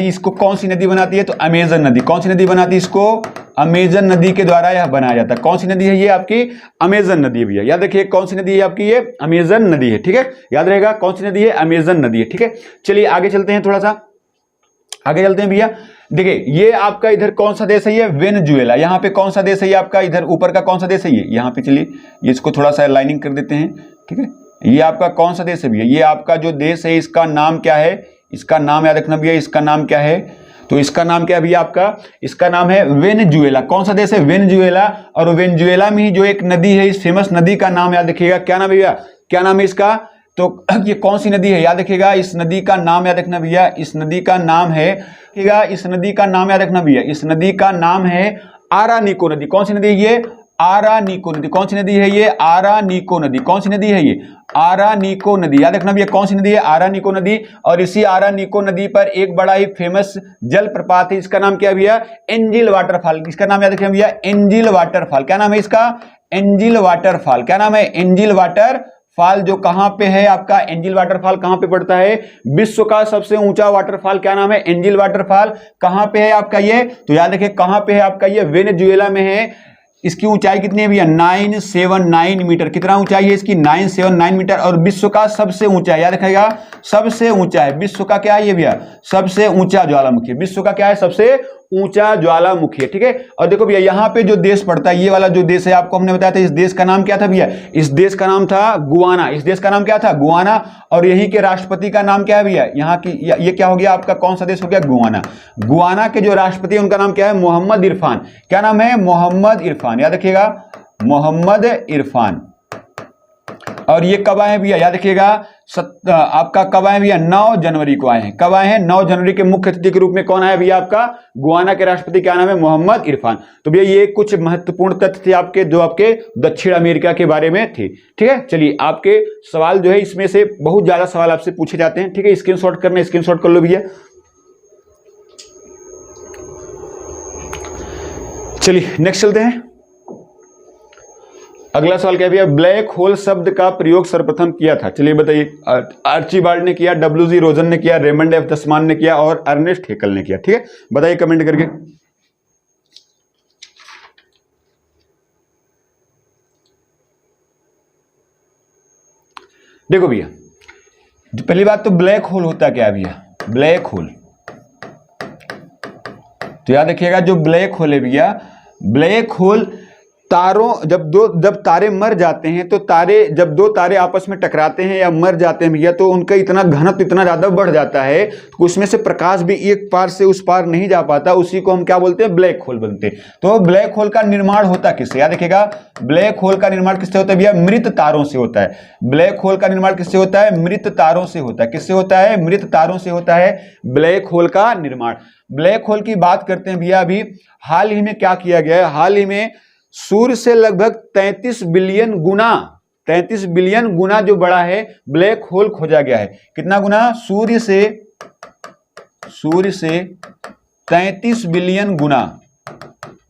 इसको कौन सी नदी बनाती है? तो अमेजन नदी। कौन सी नदी बनाती है इसको? अमेजन नदी के द्वारा यह बनाया जाता है। कौन सी नदी है ये? आपकी अमेजन नदी है भैया। याद रखिए कौन सी नदी है आपकी? ये अमेजन नदी है। ठीक है, याद रहेगा कौन सी नदी है? अमेजन नदी है। ठीक है, चलिए आगे चलते हैं, थोड़ा सा आगे चलते हैं भैया। देखिए ये आपका इधर कौन सा देश है? ये वेनेजुएला। यहाँ पे कौन सा देश है ये आपका? इधर ऊपर का कौन सा देश है ये? यहाँ पे चलिए ये इसको थोड़ा सा लाइनिंग कर देते हैं। ठीक है, ये आपका कौन सा देश है भैया? ये आपका जो देश है इसका नाम क्या है? इसका नाम याद रखना भैया। इसका नाम क्या है? तो इसका नाम क्या है भैया आपका? इसका नाम है वेनेजुएला। कौन सा देश है? वेनेजुएला। और वेनेजुएला में ही जो एक नदी है, इस फेमस नदी का नाम याद रखिएगा। क्या नाम है भैया? क्या नाम है इसका? तो ये कौन सी नदी है? याद रखिएगा इस नदी का नाम याद रखना भैया। इस नदी का नाम है, इस नदी का नाम याद रखना भैया। इस नदी का नाम है आरानिको नदी। कौन सी नदी है ये? आरानिको नदी। कौन सी नदी है ये? आरानिको नदी। कौन सी नदी है ये? आरानिको नदी। याद रखना भैया कौन सी नदी है? आरानिको नदी। और इसी आरानिको नदी पर एक बड़ा ही फेमस जलप्रपात है। इसका नाम क्या है भैया? Angel waterfall. इसका नाम याद रखिए भैया, एंजिल वाटरफॉल। क्या नाम है इसका? Angel waterfall. क्या नाम है? Angel waterfall. जो कहां पे है आपका? एंजिल वाटरफॉल कहां पे पड़ता है? विश्व का सबसे ऊंचा वाटरफॉल। क्या नाम है? Angel waterfall. कहां पे है आपका ये? तो याद रखिए कहां पे है आपका ये? वेनेजुएला में है। इसकी ऊंचाई कितनी है भैया? 979 मीटर। कितना ऊंचाई है इसकी? 979 मीटर। और विश्व का सबसे ऊंचा है, याद रखिएगा सबसे ऊंचा है। विश्व का क्या है ये भैया? सबसे ऊंचा ज्वालामुखी। विश्व का क्या है? सबसे ऊंचा ज्वालामुखी है। ठीक है, और देखो भैया यहाँ पे जो देश पड़ता है, ये वाला जो देश है आपको हमने बताया था, इस देश का नाम क्या था भैया? इस देश का नाम था गुआना। इस देश का नाम क्या था? गुआना। और यहीं के राष्ट्रपति का नाम क्या है भैया? यहाँ की ये क्या हो गया आपका? कौन सा देश हो गया? गुआना। गुआना के जो राष्ट्रपति है उनका नाम क्या है? मोहम्मद इरफान। क्या नाम है? मोहम्मद इरफान। याद रखिएगा मोहम्मद इरफान। और ये कब आए भैया? याद रखिएगा आपका कब आए भैया? 9 जनवरी को आए हैं। कब आए हैं? 9 जनवरी के मुख्य अतिथि के रूप में कौन आया भैया आपका? गुआना के राष्ट्रपति क्या नाम है? मोहम्मद इरफान। तो भैया ये कुछ महत्वपूर्ण तथ्य थे आपके, जो आपके दक्षिण अमेरिका के बारे में थे। ठीक है, चलिए आपके सवाल जो है इसमें से बहुत ज्यादा सवाल आपसे पूछे जाते हैं। ठीक है, स्क्रीनशॉट करना, स्क्रीनशॉट कर लो भैया। चलिए नेक्स्ट चलते हैं। अगला सवाल क्या भैया? ब्लैक होल शब्द का प्रयोग सर्वप्रथम किया था। चलिए बताइए। आर्चीबाल्ड ने किया, W.G. रोजन ने किया, रेमंड एफ दसमान ने किया और अर्नेस्ट हेकल ने किया। ठीक है, बताइए कमेंट करके। देखो भैया पहली बात तो ब्लैक होल होता क्या है भैया? ब्लैक होल तो याद रखिएगा जो ब्लैक होल है भैया, ब्लैक होल तारों जब तारे मर जाते हैं तो जब दो तारे आपस में टकराते हैं या मर जाते हैं भैया, तो उनका इतना घनत्व इतना ज्यादा बढ़ जाता है तो उसमें से प्रकाश भी एक पार से उस पार नहीं जा पाता, उसी को हम क्या बोलते हैं, ब्लैक होल बनते हैं। तो ब्लैक होल का निर्माण होता किससे, याद रखिएगा, ब्लैक होल का निर्माण किससे होता है भैया, मृत तारों से होता है। ब्लैक होल का निर्माण किससे होता है, मृत तारों से होता है। किससे होता है, मृत तारों से होता है ब्लैक होल का निर्माण। ब्लैक होल की बात करते हैं भैया, अभी हाल ही में क्या किया गया है, हाल ही में सूर्य से लगभग 33 बिलियन गुना जो बड़ा है ब्लैक होल खोजा गया है। कितना गुना, सूर्य से 33 बिलियन गुना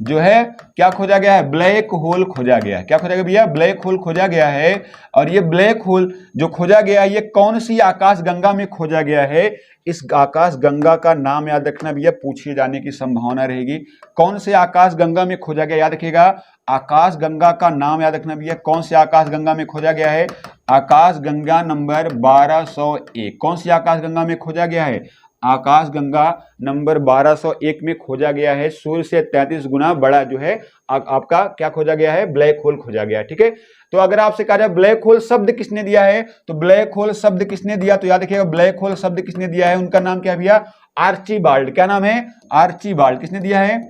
जो है क्या खोजा गया है, ब्लैक होल खोजा गया है। क्या खोजा गया भैया, ब्लैक होल खोजा गया है। और ये ब्लैक होल जो खोजा गया है ये कौन सी आकाश गंगा में खोजा गया है, इस आकाश गंगा का नाम याद रखना भैया, पूछे जाने की संभावना रहेगी। कौन से आकाश गंगा में खोजा गया, याद रखिएगा, आकाश गंगा का नाम याद रखना भैया, कौन से आकाश गंगा में खोजा गया है, आकाश गंगा नंबर 1201। कौन सी आकाश गंगा में खोजा गया है, आकाश गंगा नंबर 1201 में खोजा गया है। सूर्य से 33 गुना बड़ा जो है आपका क्या खोजा गया है, ब्लैक होल खोजा गया है। ठीक है, तो अगर आपसे कहा जाए ब्लैक होल शब्द किसने दिया है, तो ब्लैक होल शब्द किसने दिया, तो याद रखिएगा ब्लैक होल शब्द किसने दिया है, उनका नाम क्या है भैया, आर्चीबाल्ड। क्या नाम है, आर्चीबाल्ड। किसने दिया है,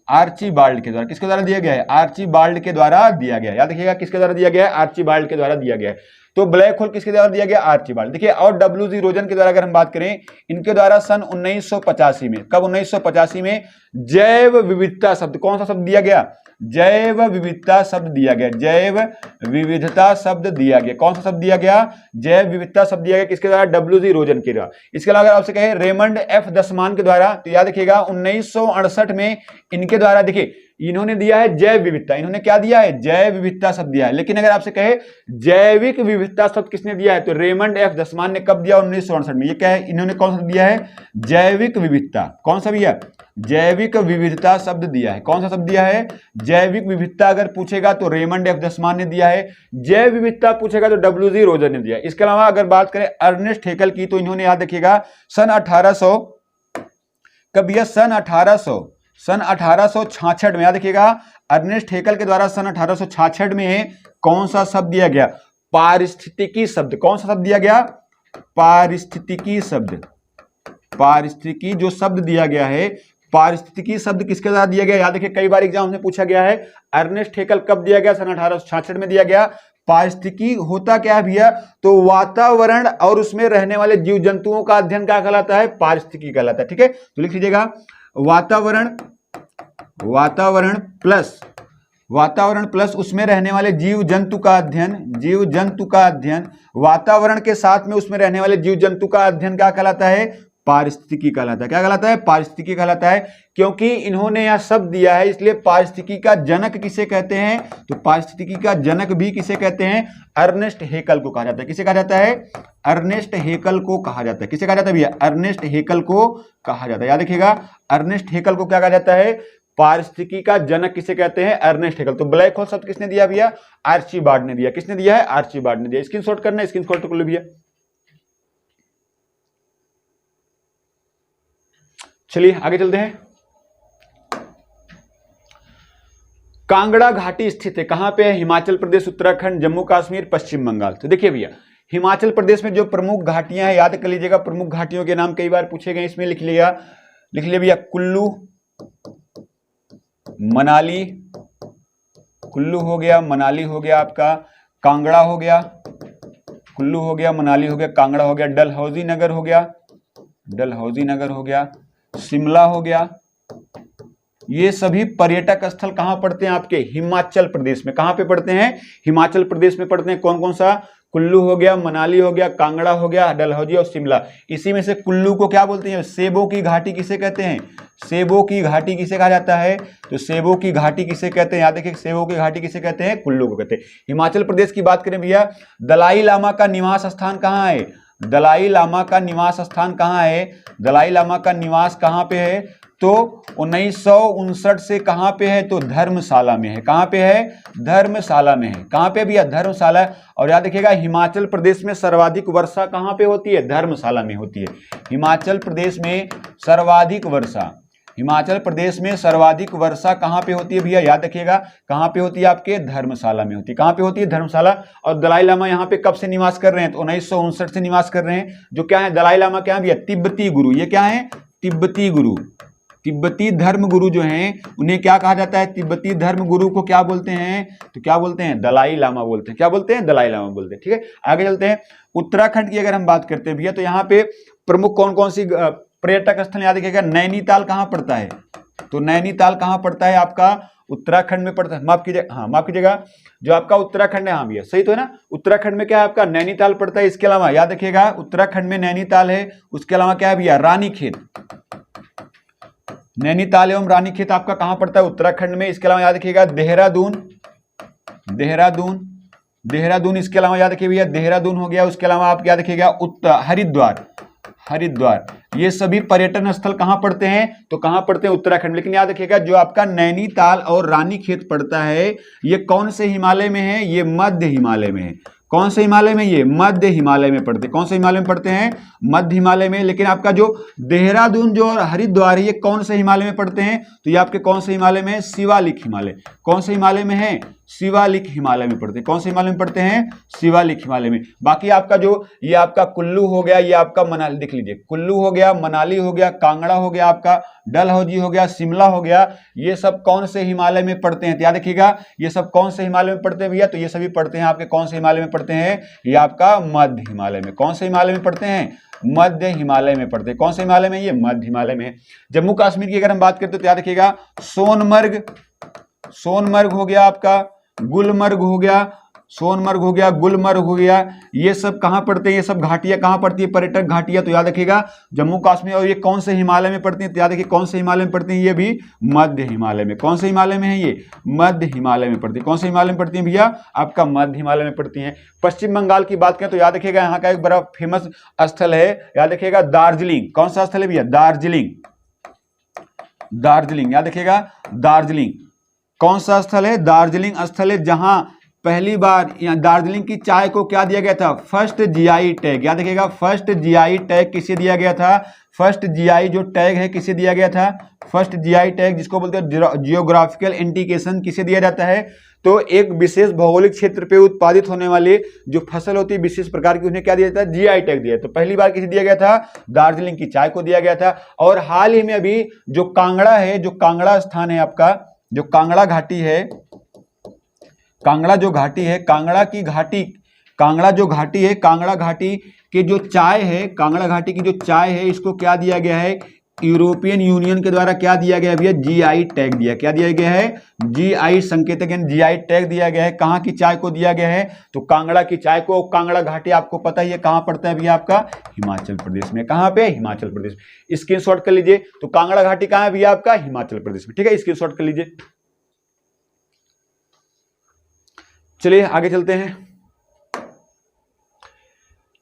आर्चीबाल्ड के द्वारा। किसके द्वारा दिया गया है, आर्चीबाल्ड के द्वारा दिया गया है। याद रखिएगा किसके द्वारा दिया गया है, आर्चीबाल्ड के द्वारा दिया गया है। तो ब्लैक होल किसके द्वारा दिया गया, आर्चीबाल्ड। देखिए, और डब्ल्यू.जी. रोजन के द्वारा अगर हम बात करें, इनके द्वारा सन 1985 में, कब, 1985 में जैव विविधता शब्द, कौन सा शब्द दिया गया, जैव विविधता शब्द दिया गया, जैव विविधता शब्द दिया गया। कौन सा शब्द दिया गया, जैव विविधता शब्द दिया गया, किसके द्वारा, डब्ल्यू.जी. रोजन के द्वारा। इसके अलावा अगर आपसे कहे रेमंड एफ दसमान के द्वारा, तो याद रखिएगा 1968 में इनके द्वारा, देखिए इन्होंने दिया है जैव विविधता, इन्होंने क्या दिया है, जैव विविधता शब्द दिया है। लेकिन अगर आपसे कहे जैविक विविधता शब्द किसने दिया है, तो रेमंड एफ दसमान ने कब दिया, 1968 में। ये क्या है, इन्होंने कौन सा दिया है, जैविक विविधता। कौन सा दिया, जैविक विविधता शब्द दिया है। कौन सा शब्द दिया है, जैविक विविधता। अगर पूछेगा तो रेमंड एफ दसमान ने दिया है, जैव विविधता पूछेगा तो डब्ल्यू.जी. रोजन ने दिया है। इसके अलावा अगर बात करें अर्नेस्ट हेकल की, तो इन्होंने याद रखिएगा सन 1800, कब यह, सन 1866 में, याद रखिएगा अर्नेस्ट हेकल के द्वारा सन 1866 में कौन सा शब्द दिया गया, पारिस्थितिकी शब्द। कौन सा शब्द दिया गया, पारिस्थितिकी शब्द। पारिस्थितिकी जो शब्द दिया गया है, पारिस्थितिकी शब्द किसके द्वारा दिया गया, याद रखिए कई बार एग्जाम में पूछा गया है। अर्नेस्ट हेकल कब दिया गया, सन 1866 में दिया गया। पारिस्थितिकी होता क्या है भैया, तो वातावरण और उसमें रहने वाले जीव जंतुओं का अध्ययन क्या कहलाता है, पारिस्थितिकी कहलाता है। ठीक है, तो लिख लीजिएगा वातावरण प्लस उसमें रहने वाले जीव जंतु का अध्ययन, वातावरण के साथ में उसमें रहने वाले जीव जंतु का अध्ययन क्या कहलाता है, पारिस्थितिकी कहलाता है। क्या कहलाता है, पारिस्थितिकी कहलाता है। क्योंकि इन्होंने यह शब्द दिया है, इसलिए पारिस्थितिकी का जनक किसे कहते हैं, तो पारिस्थितिकी का जनक भी किसे कहते हैं, अर्नेस्ट हेकल को कहा जाता है। किसे कहा जाता है, अर्नेस्ट हेकल को कहा जाता है। किसे कहा जाता है भैया, अर्नेस्ट हेकल को कहा जाता है। याद रखिएगा अर्नेस्ट हेकल को क्या कहा जाता है, पारिस्थितिकी का जनक किसे कहते हैं, अर्नेस्ट हेकल। तो ब्लैक होल शब्द किसने दिया भैया, आर्चीबाल्ड ने दिया। किसने दिया है, आर्चीबाल्ड ने दिया। स्क्रीनशॉट करना है, स्क्रीनशॉट कर लो भैया। चलिए आगे चलते हैं। कांगड़ा घाटी स्थित है, कहां पे है, हिमाचल प्रदेश, उत्तराखंड, जम्मू कश्मीर, पश्चिम बंगाल। तो देखिए भैया, हिमाचल प्रदेश में जो प्रमुख घाटियां हैं, याद कर लीजिएगा, प्रमुख घाटियों के नाम कई बार पूछे गए, इसमें लिख लिया भैया, कुल्लू, मनाली, कुल्लू हो गया, मनाली हो गया, आपका कांगड़ा हो गया, कुल्लू हो गया, मनाली हो गया, कांगड़ा हो गया, डलहौजी नगर हो गया, शिमला हो गया। ये सभी पर्यटक स्थल कहां पड़ते हैं, आपके हिमाचल प्रदेश में। कहां पे पड़ते हैं, हिमाचल प्रदेश में पड़ते हैं। कौन कौन सा, कुल्लू हो गया, मनाली हो गया, कांगड़ा हो गया, डलहौजी और शिमला। इसी में से कुल्लू को क्या बोलते हैं, सेबों की घाटी किसे कहते हैं, सेबों की घाटी किसे कहा जाता है, तो सेबों की घाटी किसे कहते हैं, याद रखिए सेबों की घाटी किसे कहते हैं, कुल्लू को कहते हैं। हिमाचल प्रदेश की बात करें भैया, दलाई लामा का निवास स्थान कहाँ है, दलाई लामा का निवास स्थान कहाँ है, दलाई लामा का निवास कहाँ पे है, तो 1959 से कहां पे है, तो धर्मशाला में है। कहां पे है, धर्मशाला में है। कहां पे भैया, धर्मशाला। और याद रखिएगा हिमाचल प्रदेश में सर्वाधिक वर्षा कहां पे होती है, धर्मशाला में होती है। हिमाचल प्रदेश में सर्वाधिक वर्षा हिमाचल प्रदेश में सर्वाधिक वर्षा कहाँ पे होती है भैया, याद रखिएगा, कहाँ पे होती है, आपके धर्मशाला में होती है। कहाँ पे होती है, धर्मशाला। और दलाई लामा यहाँ पे कब से निवास कर रहे हैं, तो 1959 से निवास कर रहे हैं। जो क्या है, दलाई लामा क्या है भैया, तिब्बती गुरु। ये क्या है, तिब्बती गुरु। तिब्बती धर्म गुरु जो हैं उन्हें क्या कहा जाता है, तिब्बती धर्म गुरु को क्या बोलते हैं, तो क्या बोलते हैं, दलाई लामा बोलते हैं। क्या बोलते हैं, दलाई लामा बोलते हैं। ठीक है, आगे चलते हैं। उत्तराखंड की अगर हम बात करते हैं भैया, तो यहाँ पे प्रमुख कौन कौन सी पर्यटक स्थल याद रखिएगा। नैनीताल कहाँ पड़ता है, तो नैनीताल कहाँ पड़ता है, आपका उत्तराखंड में पड़ता है। माफ कीजिएगा, हाँ माफ कीजिएगा, जो आपका उत्तराखंड है, हाँ भैया सही तो है ना, उत्तराखंड में क्या है आपका, नैनीताल पड़ता है। इसके अलावा याद रखिएगा, उत्तराखंड में नैनीताल है, उसके अलावा क्या है भैया, रानीखेत। नैनीताल एवं रानीखेत आपका कहां पड़ता है, उत्तराखंड में। इसके अलावा याद रखिएगा देहरादून, देहरादून, देहरादून। इसके अलावा याद रखिए भैया, देहरादून हो गया। उसके अलावा आप याद रखिएगा हरिद्वार, हरिद्वार। ये सभी पर्यटन स्थल कहां पड़ते हैं, तो कहां पड़ते हैं, उत्तराखंड। लेकिन याद रखिएगा, जो आपका नैनीताल और रानीखेत पड़ता है, ये कौन से हिमालय में है, ये मध्य हिमालय में है। कौन से हिमालय में, ये मध्य हिमालय में पड़ते हैं। कौन से हिमालय में पड़ते हैं, मध्य हिमालय में। लेकिन आपका जो देहरादून जो और हरिद्वार है, ये कौन से हिमालय में पड़ते हैं, तो ये आपके कौन से हिमालय में है, शिवालिक हिमालय। कौन से हिमालय में है, शिवालिक हिमालय में पड़ते हैं। कौन से हिमालय में पड़ते हैं, शिवालिक हिमालय में। बाकी आपका जो ये आपका कुल्लू हो गया, ये आपका मनाली, देख लीजिए, कुल्लू हो गया, मनाली हो गया, कांगड़ा हो गया, आपका डलहौजी हो गया, शिमला हो गया, ये सब कौन से हिमालय में पड़ते हैं, तो याद रखिएगा, ये सब कौन से हिमालय में पड़ते हैं भैया, तो ये सभी पड़ते हैं आपके कौन से हिमालय में पड़ते हैं, ये आपका मध्य हिमालय में। कौन से हिमालय में पड़ते हैं, मध्य हिमालय में पड़ते हैं। कौन से हिमालय में, ये मध्य हिमालय में। जम्मू कश्मीर की अगर हम बात करते हैं तो याद रखिएगा, सोनमर्ग, सोनमर्ग हो गया आपका, गुलमर्ग हो गया, सोनमर्ग हो गया, गुलमर्ग हो गया, ये सब कहां पड़ते हैं, ये सब घाटियां कहां पड़ती है, पर्यटक घाटियां। तो याद रखिएगा जम्मू कश्मीर। और ये कौन से हिमालय में पड़ती हैं, तो याद रखिए कौन से हिमालय में पड़ती हैं, ये भी मध्य हिमालय में। कौन से हिमालय में है, ये मध्य हिमालय में पड़ती है। कौन से हिमालय में पड़ती है भैया, आपका मध्य हिमालय में पड़ती हैं। पश्चिम बंगाल की बात करें तो याद रखिएगा, यहाँ का एक बड़ा फेमस स्थल है, याद रखिएगा दार्जिलिंग। कौन सा स्थल है भैया, दार्जिलिंग, दार्जिलिंग, याद रखिएगा दार्जिलिंग। कौन सा स्थल है, दार्जिलिंग स्थल है, जहां पहली बार यहाँ दार्जिलिंग की चाय को क्या दिया गया था, फर्स्ट जीआई टैग। याद रखिएगा, फर्स्ट जीआई टैग किसे दिया गया था, फर्स्ट जीआई जो टैग है किसे दिया गया था, फर्स्ट जीआई टैग, जिसको बोलते हैं जियोग्राफिकल इंडिकेशन, किसे दिया जाता है, तो एक विशेष भौगोलिक क्षेत्र पे उत्पादित होने वाली जो फसल होती है विशेष प्रकार की, उन्हें क्या दिया जाता है, जीआई टैग दिया। तो पहली बार किसे दिया गया था, दार्जिलिंग की चाय को दिया गया था। और हाल ही में अभी जो कांगड़ा है, जो कांगड़ा स्थान है आपका, जो कांगड़ा घाटी है, कांगड़ा जो घाटी है, कांगड़ा की घाटी, कांगड़ा जो घाटी है, कांगड़ा घाटी के जो चाय है, कांगड़ा घाटी की जो चाय है, इसको क्या दिया गया है, यूरोपियन यूनियन के द्वारा क्या दिया गया भैया, जीआई टैग दिया। क्या दिया गया है, जीआई संकेतक यानी जीआई टैग दिया गया है। कहाँ की चाय को दिया गया है, तो कांगड़ा की चाय को। कांगड़ा घाटी आपको पता ही है कहाँ पड़ता है भैया, आपका हिमाचल प्रदेश में। कहाँ पे, हिमाचल प्रदेश। स्क्रीनशॉट कर लीजिए, तो कांगड़ा घाटी कहाँ है भैया, आपका हिमाचल प्रदेश में। ठीक है, स्क्रीनशॉट कर लीजिए। चलिए आगे चलते हैं।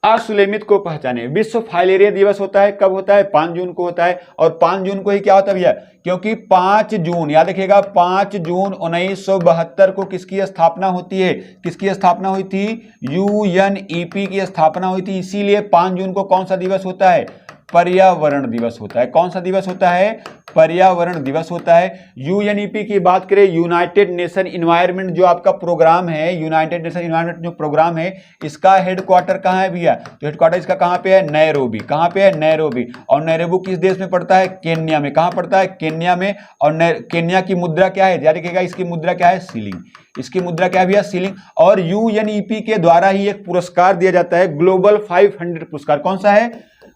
असुलेमित को पहचाने। विश्व फाइलेरिया दिवस होता है, कब होता है, 5 जून को होता है। और 5 जून को ही क्या होता है भैया, क्योंकि 5 जून, याद रखिएगा 5 जून 1972 को किसकी स्थापना होती है, किसकी स्थापना हुई थी, यूएनईपी की स्थापना हुई थी। इसीलिए 5 जून को कौन सा दिवस होता है, पर्यावरण दिवस होता है। कौन सा दिवस होता है, पर्यावरण दिवस होता है। यूएनईपी की बात करें, यूनाइटेड नेशन इन्वायरमेंट जो आपका प्रोग्राम है, यूनाइटेड नेशन इन्वायरमेंट जो प्रोग्राम है, इसका हेडक्वार्टर कहाँ है भैया, तो हेडक्वार्टर इसका कहाँ पे है, नैरोबी। कहाँ पे है, नैरोबी। और नैरोबी किस देश में पड़ता है, केन्या में। कहाँ पड़ता है, केन्या में। और केन्या की मुद्रा क्या है, याद रखिएगा इसकी मुद्रा क्या है, सीलिंग। इसकी मुद्रा क्या है भैया, सीलिंग। और यूएनईपी के द्वारा ही एक पुरस्कार दिया जाता है, ग्लोबल 500 पुरस्कार। कौन सा है,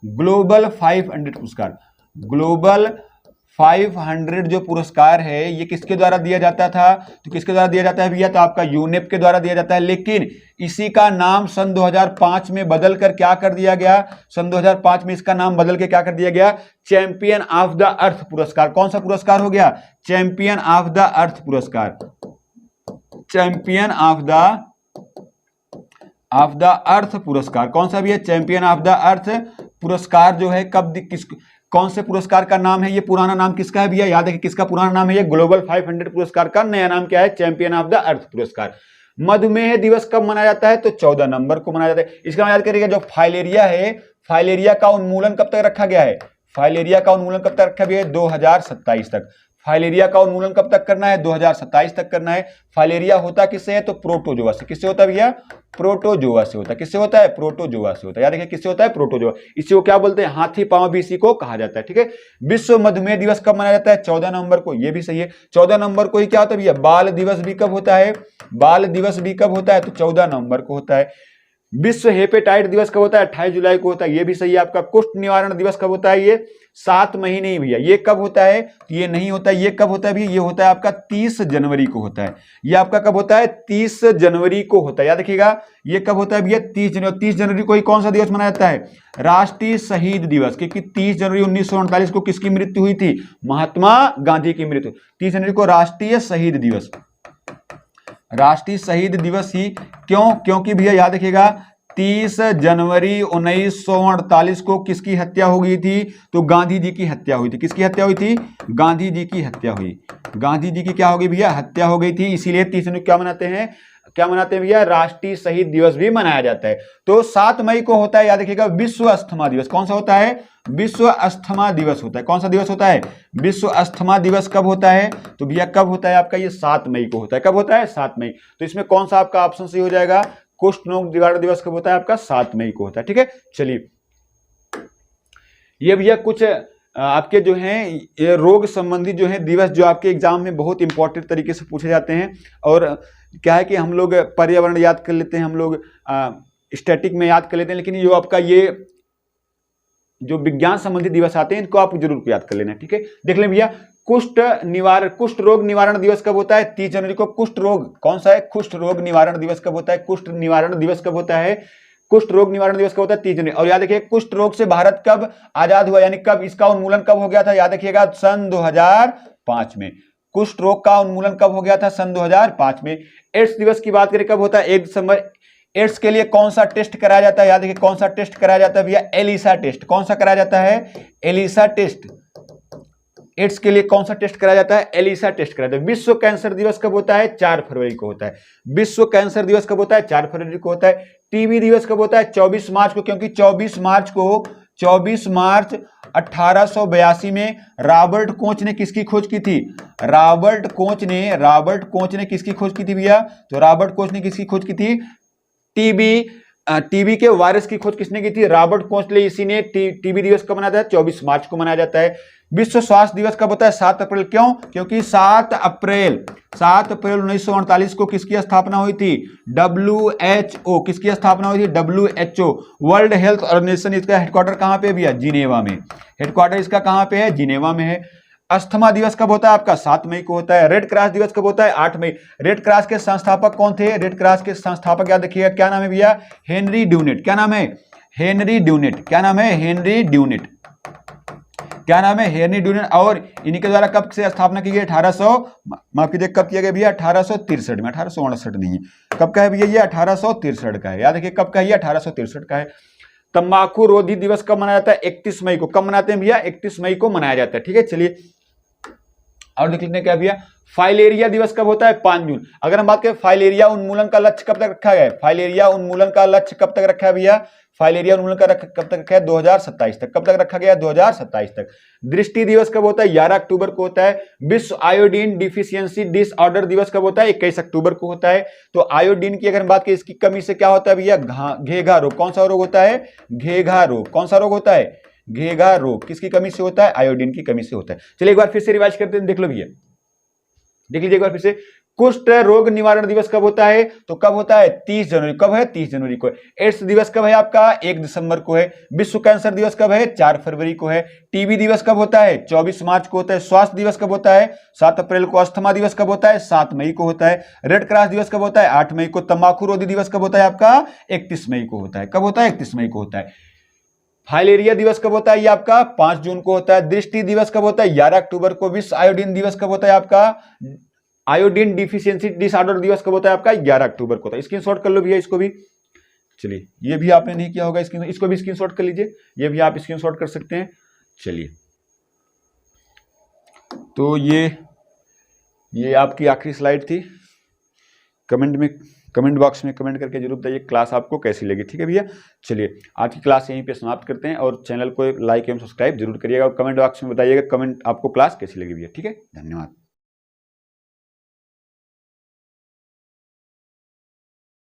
ग्लोबल 500 पुरस्कार। ग्लोबल 500 जो पुरस्कार है, ये किसके द्वारा दिया जाता था, तो किसके द्वारा दिया जाता है भैया, तो आपका यूनेप के द्वारा दिया जाता है। लेकिन इसी का नाम सन 2005 में बदल कर क्या कर दिया गया, सन 2005 में इसका नाम बदल के क्या कर दिया गया, चैंपियन ऑफ द अर्थ पुरस्कार। कौन सा पुरस्कार हो गया, चैंपियन ऑफ द अर्थ पुरस्कार। चैंपियन ऑफ द अर्थ पुरस्कार। कौन सा भी है, चैंपियन ऑफ द अर्थ पुरस्कार जो है कब, किस, कौन से पुरस्कार का नाम है, ये पुराना नाम किसका है भैया, याद है कि किसका पुराना नाम है, ये ग्लोबल 500 पुरस्कार का नया नाम क्या है, चैंपियन ऑफ द अर्थ पुरस्कार। मधुमेह दिवस कब मनाया जाता है, तो 14 नवंबर को मनाया जाता है। इसका याद करिएगा, जो फाइलेरिया है, फाइलेरिया का उन्मूलन कब तक रखा गया है, फाइलेरिया का उन्मूलन कब तक रखा भी है? 2027 तक। फाइलेरिया का उन्मूलन कब तक करना है? 2027 तक करना है। फाइलेरिया होता किससे है? तो प्रोटोजोआ से। किससे होता है भैया? प्रोटोजोआ से होता है। किससे होता है? प्रोटोजोआ से होता है। याद रखिए किससे होता है? प्रोटोजोआ। इसी को क्या बोलते हैं? हाथी पांव भी इसी को कहा जाता है। ठीक है। विश्व मधुमेह दिवस कब मनाया जाता है? 14 नवंबर को। ये भी सही है। 14 नवंबर को ही क्या होता है भैया? बाल दिवस भी कब होता है? बाल दिवस भी कब होता है? तो 14 नवंबर को होता है। विश्व हेपेटाइट दिवस कब होता है? 28 जुलाई को होता है। ये भी सही है आपका। कुष्ठ निवारण दिवस कब होता है? ये 7 मई नहीं भैया। ये कब होता है? ये नहीं होता। ये कब होता है भैया? ये होता है आपका 30 जनवरी को होता है। ये आपका कब होता है? 30 जनवरी को होता है। याद रखिएगा ये कब होता है भैया? 30 जनवरी। 30 जनवरी को ही कौन सा दिवस मनाया जाता है? राष्ट्रीय शहीद दिवस। क्योंकि 30 जनवरी 1948 को किसकी मृत्यु हुई थी? महात्मा गांधी की मृत्यु। 30 जनवरी को राष्ट्रीय शहीद दिवस। राष्ट्रीय शहीद दिवस ही क्यों? क्योंकि भैया याद रखिएगा 30 जनवरी 1948 को किसकी हत्या हो गई थी? तो गांधी जी की हत्या हुई थी। किसकी हत्या हुई थी? गांधी जी की हत्या हुई। गांधी जी की क्या हो गई भैया? हत्या हो गई थी। इसीलिए 30 जनवरी क्या मनाते हैं? क्या मनाते हैं भैया? राष्ट्रीय शहीद दिवस भी मनाया जाता है। तो 7 मई को होता है, याद रखिएगा, विश्व अस्थमा दिवस। कौन सा होता है? विश्व अस्थमा दिवस होता है। कौन सा दिवस होता है? विश्व अस्थमा दिवस कब होता है? तो भैया कब होता है आपका? ये 7 मई को होता है। कब होता है? 7 मई। तो इसमें कौन सा आपका ऑप्शन सही हो जाएगा? कुष्ठ रोग निवारण दिवस कब होता है आपका? 7 मई को होता है। ठीक है। चलिए ये भैया कुछ आपके जो हैं ये रोग संबंधी जो है दिवस जो आपके एग्जाम में बहुत इंपॉर्टेंट तरीके से पूछे जाते हैं। और क्या है कि हम लोग पर्यावरण याद कर लेते हैं, हम लोग स्टैटिक में याद कर लेते हैं, लेकिन जो आपका ये जो विज्ञान संबंधी दिवस आते हैं इनको आप जरूर याद कर लेना। ठीक है। देख लें भैया कुष्ठ रोग निवारण दिवस कब होता है? 30 जनवरी को। कुष्ठ रोग कौन सा है? कुष्ठ रोग निवारण दिवस कब होता है? कुष्ठ निवारण दिवस कब होता है? कुष्ठ रोग निवारण दिवस कब होता है? 30 जनवरी। और याद रखिए कुष्ठ रोग से भारत कब आजाद हुआ, यानी कब इसका उन्मूलन कब हो गया था? याद रखिएगा सन 2005 में। कुष्ठ रोग का उन्मूलन कब हो गया था? सन 2005 में। एड्स दिवस की बात करें कब होता है? 1 दिसंबर। एड्स के लिए कौन सा टेस्ट कराया जाता है? याद रखिए कौन सा टेस्ट कराया जाता है भैया? ELISA test. कौन सा कराया जाता है? Elisa test. एड्स के लिए कौन सा टेस्ट कराया जाता है? एलिसा टेस्ट कराया जाता है। विश्व कैंसर दिवस कब होता है? 4 फरवरी को होता है। विश्व कैंसर दिवस कब होता है? 4 फरवरी को होता है। टीबी दिवस कब होता है? 24 मार्च को, क्योंकि 24 मार्च 1882 में रॉबर्ट कोच ने किसकी खोज की थी? रॉबर्ट कोच ने किसकी खोज की थी भैया? तो रॉबर्ट कोच ने किसकी खोज की थी? टीबी के वायरस की खोज किसने की थी? रॉबर्ट कोच ने। इसी ने टीबी दिवस कब मनाया जाता है? 24 मार्च को मनाया जाता है। विश्व स्वास्थ्य दिवस कब होता है? 7 अप्रैल। क्यों? क्योंकि 7 अप्रैल 1948 को किसकी स्थापना हुई थी? WHO। किसकी स्थापना हुई थी? WHO। World health organisation. इसका हेडक्वार्टर कहां पे है भैया? जिनेवा में। हेडक्वार्टर इसका कहां पे है? जिनेवा में है। अस्थमा दिवस कब होता है आपका? 7 मई को होता है। रेड क्रॉस दिवस कब होता है? 8 मई। रेड क्रॉस के संस्थापक कौन थे? रेड क्रॉस के संस्थापक याद रखिएगा क्या नाम है भैया? Henry Dunant. क्या नाम है? Henry Dunant. क्या नाम है? Henry Dunant. क्या नाम है? Henry Dunant. और इन्हीं के द्वारा कब से स्थापना की गई? 1800 माफ कीजिए कब किया गया भैया? 1863 में। 1859 नहीं है। कब का है भैया? ये 1863 का है। याद रखिए कब का है? ये 1863 का है। तंबाकू रोधी दिवस कब मनाया जाता है? 31 मई को। कब मनाते हैं भैया? 31 मई को मनाया जाता है। ठीक है। चलिए और देख लेते हैं क्या भैया? फाइलेरिया दिवस कब होता है? 5 जून। अगर हम बात करें फाइलेरिया उन्मूलन का लक्ष्य कब तक रखा गया है? फाइलेरिया उन्मूलन का लक्ष्य कब तक रखा है भैया? फाइलेरिया उन्मूलन का कब तक रखा है? 2027 तक। कब तक रखा गया? 2027 तक। दृष्टि दिवस कब होता है? 11 अक्टूबर को होता है। विश्व आयोडीन डिफिशियंसी डिसऑर्डर दिवस कब होता है? 21 अक्टूबर को होता है। तो आयोडीन की अगर हम बात करें इसकी कमी से क्या होता है भैया? घेघा रोग। कौन सा रोग होता है? घेघा रोग। कौन सा रोग होता है? घेघा रोग। किसकी कमी से होता है? आयोडीन की कमी से होता है। चलिए एक बार फिर से रिवाइज करते हैं, देख लो भैया, देख लीजिए एक बार फिर से। कुष्ठ रोग निवारण दिवस कब होता है? तो कब होता है? 30 जनवरी। कब है? 30 जनवरी को है। एड्स दिवस कब है आपका? 1 दिसंबर को है। विश्व कैंसर दिवस कब है? 4 फरवरी को है। टीबी दिवस कब होता है? 24 मार्च को होता है। स्वास्थ्य दिवस कब होता है? 7 अप्रैल को। अस्थमा दिवस कब होता है? 7 मई को होता है। रेड क्रॉस दिवस कब होता है? 8 मई को। तंबाकू रोधी दिवस कब होता है आपका? 31 मई को होता है। कब होता है? 31 मई को होता है। फाइलेरिया दिवस कब होता है? ये आपका 5 जून को होता है। दृष्टि दिवस कब होता है? 11 अक्टूबर को। विश्व आयोडीन दिवस कब होता है आपका? आयोडीन डिफिशियंसी डिसऑर्डर दिवस कब होता है आपका? 11 अक्टूबर को होता है। स्क्रीनशॉट कर लो भैया इसको भी। चलिए ये भी आपने नहीं किया होगा, इसको भी स्क्रीनशॉट कर लीजिए। ये भी आप स्क्रीनशॉट कर सकते हैं। चलिए तो ये आपकी आखिरी स्लाइड थी। कमेंट में कमेंट बॉक्स में कमेंट करके जरूर बताइए क्लास आपको कैसी लगी। ठीक है भैया, चलिए आज की क्लास यहीं पे समाप्त करते हैं और चैनल को लाइक एवं सब्सक्राइब जरूर करिएगा और कमेंट बॉक्स में बताइएगा कमेंट आपको क्लास कैसी लगी भैया। ठीक है, धन्यवाद।